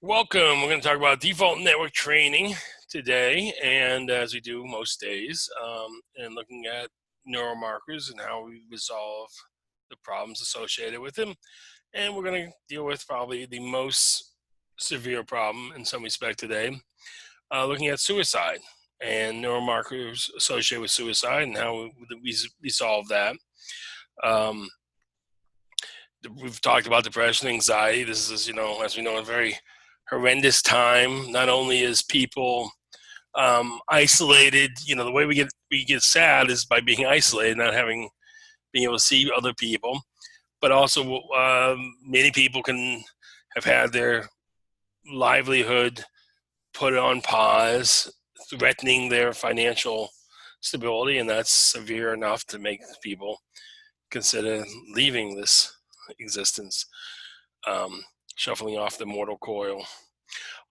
Welcome. We're going to talk about default network training today, and as we do most days, and looking at neuromarkers and how we resolve the problems associated with them. And we're going to deal with probably the most severe problem in some respect today, looking at suicide and neuromarkers associated with suicide and how we resolve that. We've talked about depression, anxiety. This is, as we know, a very horrendous time. Not only is people isolated, the way we get sad is by being isolated, not being able to see other people, but also many people can have had their livelihood put on pause, threatening their financial stability, and that's severe enough to make people consider leaving this existence, shuffling off the mortal coil.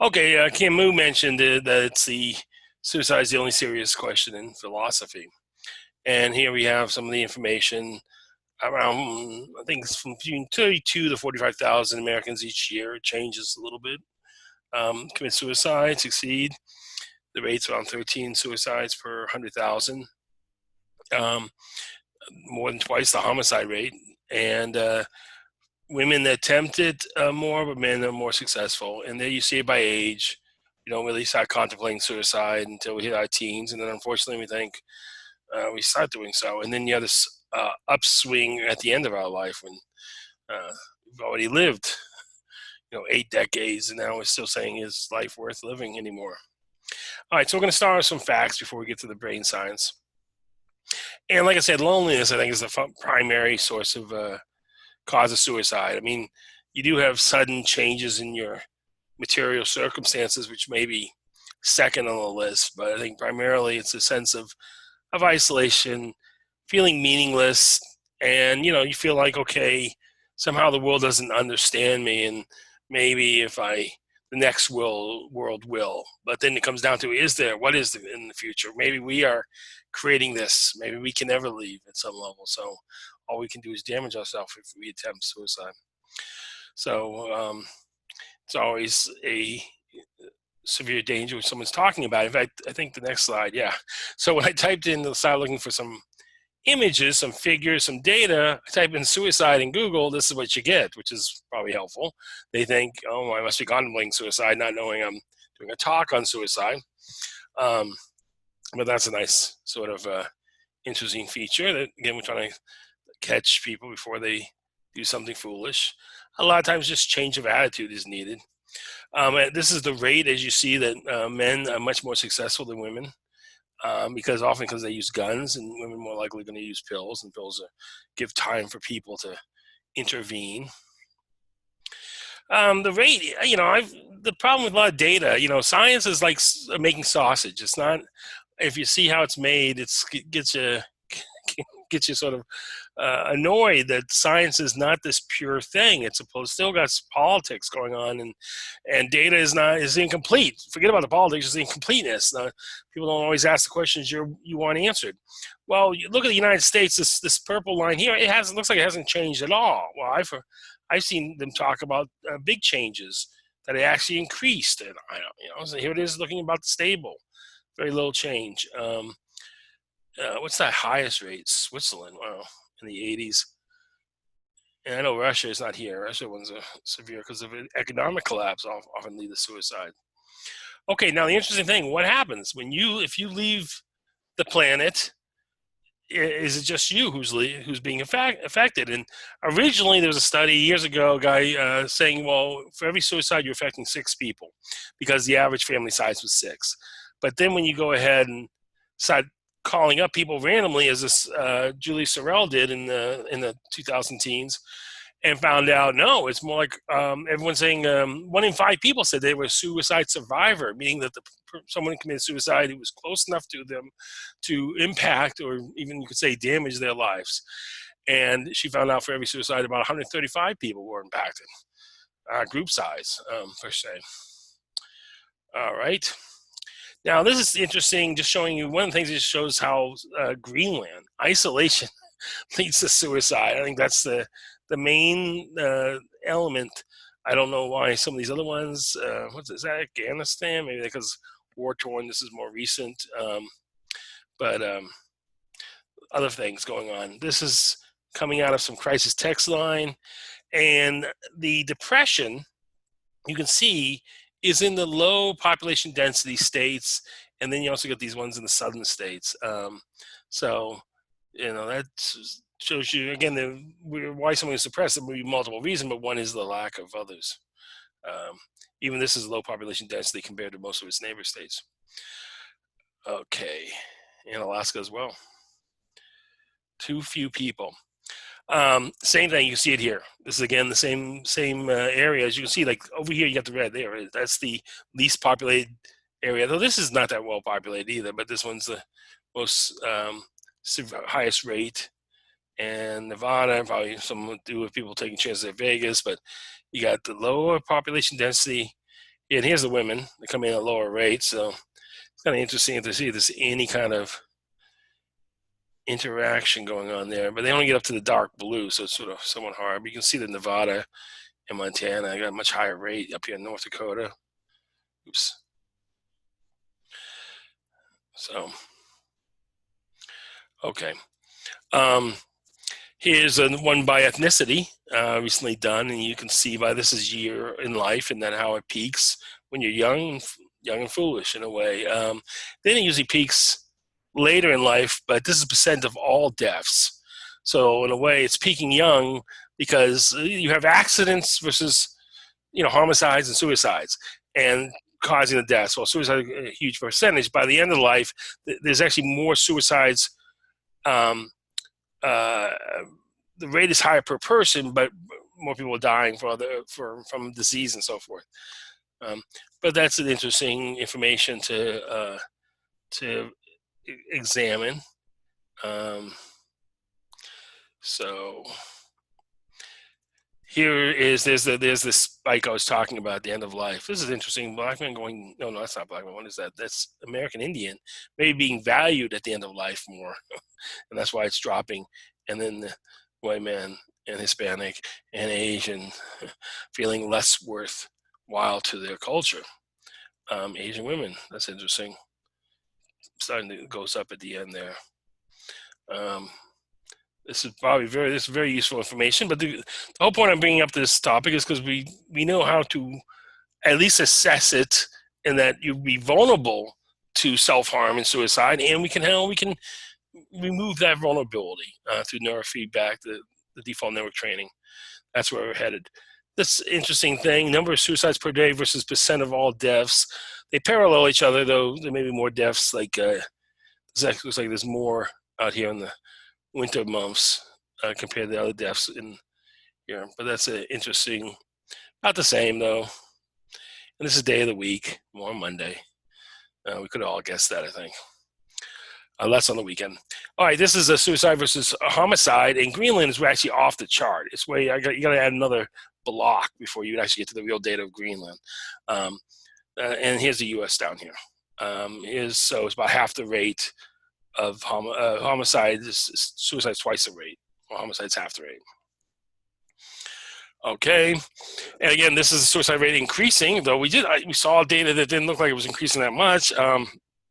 Okay, Camus mentioned that suicide is the only serious question in philosophy. And here we have some of the information around, I think it's from between 32 to 45,000 Americans each year. It changes a little bit. Commit suicide, succeed. The rate's around 13 suicides per 100,000. More than twice the homicide rate. And women that attempt it more, but men are more successful. And there you see it by age. We don't really start contemplating suicide until we hit our teens. And then unfortunately we think we start doing so. And then you have this upswing at the end of our life when we've already lived, 8 decades, and now we're still saying, is life worth living anymore? All right, so we're going to start with some facts before we get to the brain science. And like I said, loneliness, I think, is the primary source of cause of suicide. I mean, you do have sudden changes in your material circumstances, which may be second on the list, but I think primarily it's a sense of isolation, feeling meaningless, and you feel like, okay, somehow the world doesn't understand me, and maybe the next world will. But then it comes down to, what is there in the future? Maybe we are creating this. Maybe we can never leave at some level. So all we can do is damage ourselves if we attempt suicide. So it's always a severe danger when someone's talking about it. In fact, I think the next slide, yeah. So when I typed in, started looking for some images, some figures, some data, I type in suicide in Google, this is what you get, which is probably helpful. They think, oh, I must be contemplating suicide, not knowing I'm doing a talk on suicide. But that's a nice sort of interesting feature that, again, we're trying to catch people before they do something foolish. A lot of times just change of attitude is needed. This is the rate, as you see, that men are much more successful than women. Because they use guns, and women more likely going to use pills, and pills give time for people to intervene. The rate, the problem with a lot of data, science is like making sausage. It's not, if you see how it's made, it gets you sort of annoyed that science is not this pure thing. It's still got politics going on, and data is incomplete. Forget about the politics; it's the incompleteness. People don't always ask the questions you want answered. Well, you look at the United States. This purple line here, looks like it hasn't changed at all. Well, I've seen them talk about big changes that it actually increased, and so here it is looking about stable, very little change. What's that highest rate? Switzerland, wow, in the 80s. And I know Russia is not here. Russia ones are severe because of economic collapse, often lead to suicide. Okay, now the interesting thing, what happens if you leave the planet? Is it just you who's being affected? And originally there was a study years ago, a guy saying, well, for every suicide you're affecting 6 people because the average family size was 6. But then when you go ahead and start calling up people randomly, as this Julie Sorrell did in the 2000 teens, and found out, no, it's more like everyone's saying 1 in 5 people said they were a suicide survivor, meaning that someone committed suicide who was close enough to them to impact, or even you could say damage, their lives. And she found out for every suicide, about 135 people were impacted, group size per se. All right. Now, this is interesting, just showing you one of the things that shows how Greenland, isolation leads to suicide. I think that's the main element I don't know why some of these other ones, is that, Afghanistan? Maybe because war-torn, this is more recent. But other things going on. This is coming out of some crisis text line. And the depression, you can see, is in the low population density states. And then you also get these ones in the southern states. So, that shows you, again, why someone is suppressed. There may be multiple reasons, but one is the lack of others. Even this is low population density compared to most of its neighbor states. Okay, and Alaska as well. Too few people. Same thing, you see it here. This is again the same area. As you can see, like over here you got the red there. That's the least populated area, though this is not that well populated either, but this one's the most highest rate. And Nevada, probably something to do with people taking chances at Vegas, but you got the lower population density. And here's the women. They come in at a lower rate, so it's kind of interesting to see if there's any kind of interaction going on there, but they only get up to the dark blue, so it's sort of somewhat hard. But you can see that Nevada and Montana got a much higher rate up here in North Dakota. Oops. So, okay. Here's one by ethnicity, recently done, and you can see by this is year in life, and then how it peaks when you're young and foolish in a way. Then it usually peaks later in life, but this is percent of all deaths. So in a way, it's peaking young because you have accidents versus homicides and suicides and causing the deaths. Well, suicide is a huge percentage. By the end of life, there's actually more suicides. The rate is higher per person, but more people are dying from disease and so forth. But that's an interesting information to examine. So here is there's this spike I was talking about at the end of life. This is interesting. Black man going, no, that's not black man. What is that? That's American Indian, maybe being valued at the end of life more, and that's why it's dropping. And then the white man and Hispanic and Asian feeling less worthwhile to their culture. Asian women, that's interesting. Starting to goes up at the end there. This is probably very useful information. But the whole point I'm bringing up this topic is because we know how to at least assess it, and that you'll be vulnerable to self-harm and suicide, and we can remove that vulnerability through neurofeedback, the default network training. That's where we're headed. This interesting thing, number of suicides per day versus percent of all deaths, they parallel each other, though there may be more deaths. Like it looks like there's more out here in the winter months compared to the other deaths in here. But that's interesting. Not the same, though. And this is day of the week, more Monday. We could all guess that, I think. Less on the weekend. All right, this is a suicide versus a homicide. In Greenland, is actually off the chart. It's way you got to add another block before you actually get to the real data of Greenland. And here's the U.S. down here. So it's about half the rate of homicide. Suicide's twice the rate. Well, homicide's half the rate. Okay, and again, this is the suicide rate increasing. Though we saw data that didn't look like it was increasing that much.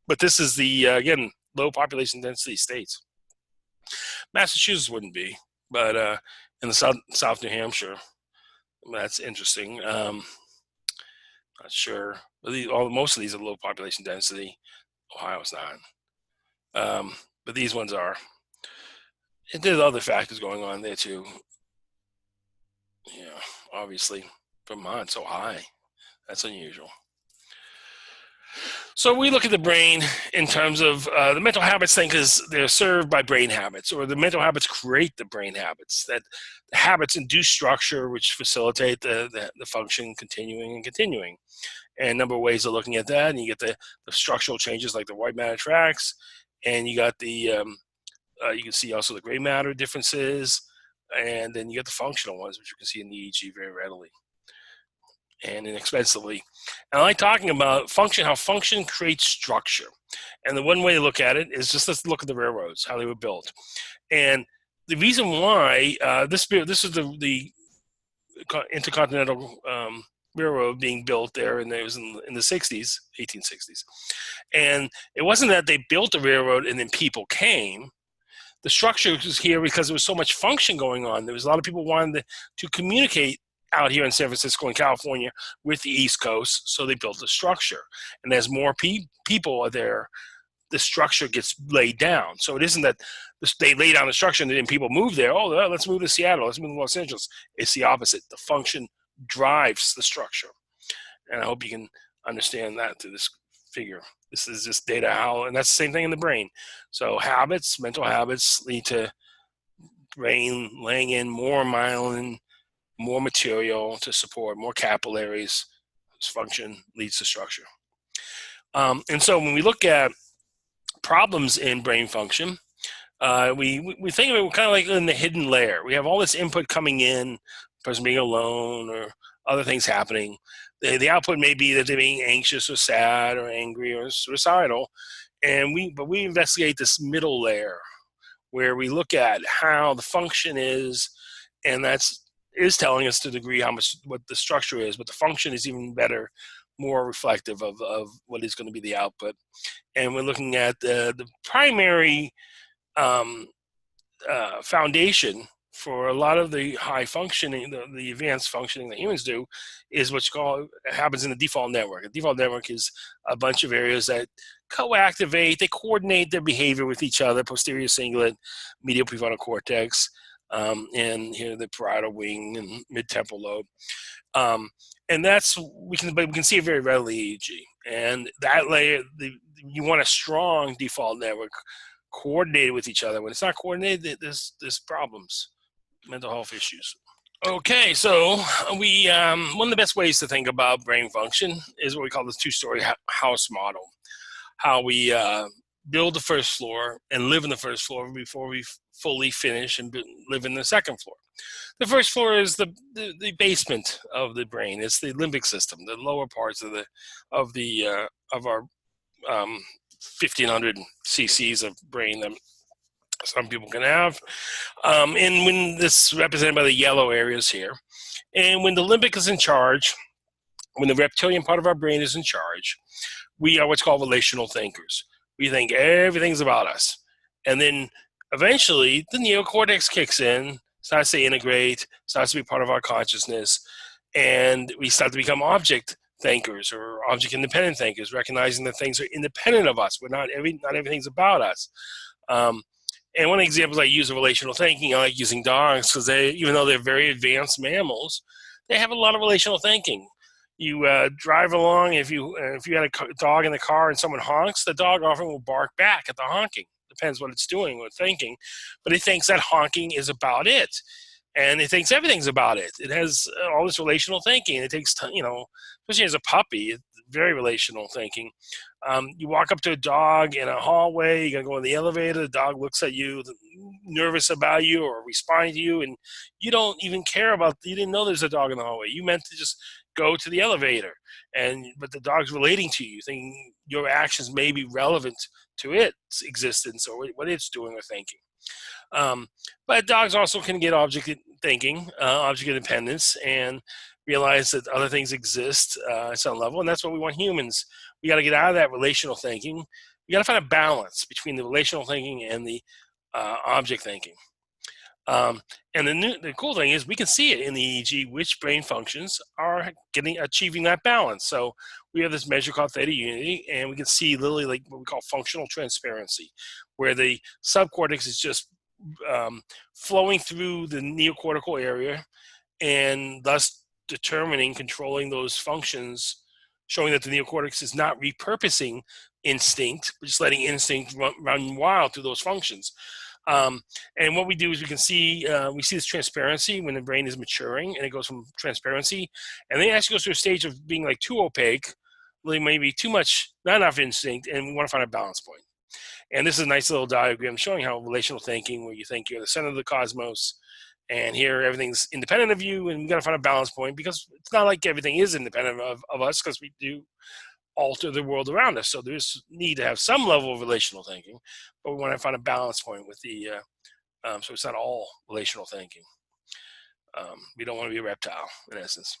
But this is the again, low population density states. Massachusetts wouldn't be, but in the South New Hampshire, that's interesting. Not sure. But most of these are low population density. Ohio's not. But these ones are. And there's other factors going on there too. Yeah, obviously, Vermont so high. That's unusual. So we look at the brain in terms of the mental habits thing, because they're served by brain habits, or the mental habits create the brain habits. That the habits induce structure, which facilitate the function continuing. And a number of ways of looking at that. And you get the structural changes like the white matter tracks, and you got the you can see also the gray matter differences, and then you get the functional ones, which you can see in the EEG very readily and inexpensively. And I like talking about how function creates structure. And the one way to look at it is just let's look at the railroads, how they were built. And the reason why this is the intercontinental railroad being built there, and it was in the 60s, 1860s. And it wasn't that they built the railroad and then people came. The structure was here because there was so much function going on. There was a lot of people wanted to communicate out here in San Francisco and California with the East Coast, so they built a structure. And as more people are there, the structure gets laid down. So it isn't that they lay down the structure and then people move there. Oh, let's move to Seattle. Let's move to Los Angeles. It's the opposite. The function drives the structure. And I hope you can understand that through this figure. This is just data how, and that's the same thing in the brain. So habits, mental habits lead to brain laying in more myelin, more material to support, more capillaries. This function leads to structure. And so when we look at problems in brain function, we think of it kind of like in the hidden layer. We have all this input coming in, person being alone or other things happening. The output may be that they're being anxious or sad or angry or suicidal, but we investigate this middle layer where we look at how the function is, and is telling us to the degree how much what the structure is, but the function is even better, more reflective of what is going to be the output. And we're looking at the primary foundation for a lot of the high functioning, the advanced functioning that humans do, is what's called happens in the default network. A default network is a bunch of areas that co-activate, they coordinate their behavior with each other: posterior cingulate, medial prefrontal cortex, and here the parietal wing and mid-temporal lobe. And that's we can see it very readily, EEG. And that layer, you want a strong default network coordinated with each other. When it's not coordinated, there's problems, mental health issues. Okay, so we one of the best ways to think about brain function is what we call the two-story house model. How we build the first floor and live in the first floor before we fully finish and live in the second floor. The first floor is the basement of the brain. It's the limbic system, the lower parts of our 1,500 cc's of brain that some people can have. And when this is represented by the yellow areas here, and when the limbic is in charge, when the reptilian part of our brain is in charge, we are what's called relational thinkers. We think everything's about us. And then eventually the neocortex kicks in, starts to integrate, starts to be part of our consciousness, and we start to become object thinkers or object independent thinkers, recognizing that things are independent of us. Not everything's about us. And one of the examples I use of relational thinking, I like using dogs because even though they're very advanced mammals, they have a lot of relational thinking. You drive along, if you had a dog in the car and someone honks, the dog often will bark back at the honking. Depends what it's doing or thinking, but it thinks that honking is about it, and it thinks everything's about it. It has all this relational thinking. It takes time, especially as a puppy, it's very relational thinking. You walk up to a dog in a hallway, you're gonna go in the elevator, the dog looks at you, nervous about you or responding to you, and you don't even care you didn't know there's a dog in the hallway. You meant to just go to the elevator, but the dog's relating to you, thinking your actions may be relevant to its existence or what it's doing or thinking. But dogs also can get object thinking, object independence, and realize that other things exist at some level, and that's what we want humans. We got to get out of that relational thinking. We got to find a balance between the relational thinking and the object thinking. And the cool thing is we can see it in the EEG which brain functions are achieving that balance. So we have this measure called Theta Unity, and we can see literally like what we call functional transparency, where the subcortex is just flowing through the neocortical area and thus controlling those functions, showing that the neocortex is not repurposing instinct, but just letting instinct run wild through those functions. And what we do is we see this transparency when the brain is maturing, and it goes from transparency, and then it actually goes through a stage of being like too opaque, really maybe too much, not enough instinct, and we want to find a balance point. And this is a nice little diagram showing how relational thinking, where you think you're the center of the cosmos, and here everything's independent of you, and we got to find a balance point, because it's not like everything is independent of us, because we do alter the world around us. So there's need to have some level of relational thinking, but we want to find a balance point with the so it's not all relational thinking. We don't want to be a reptile, in essence.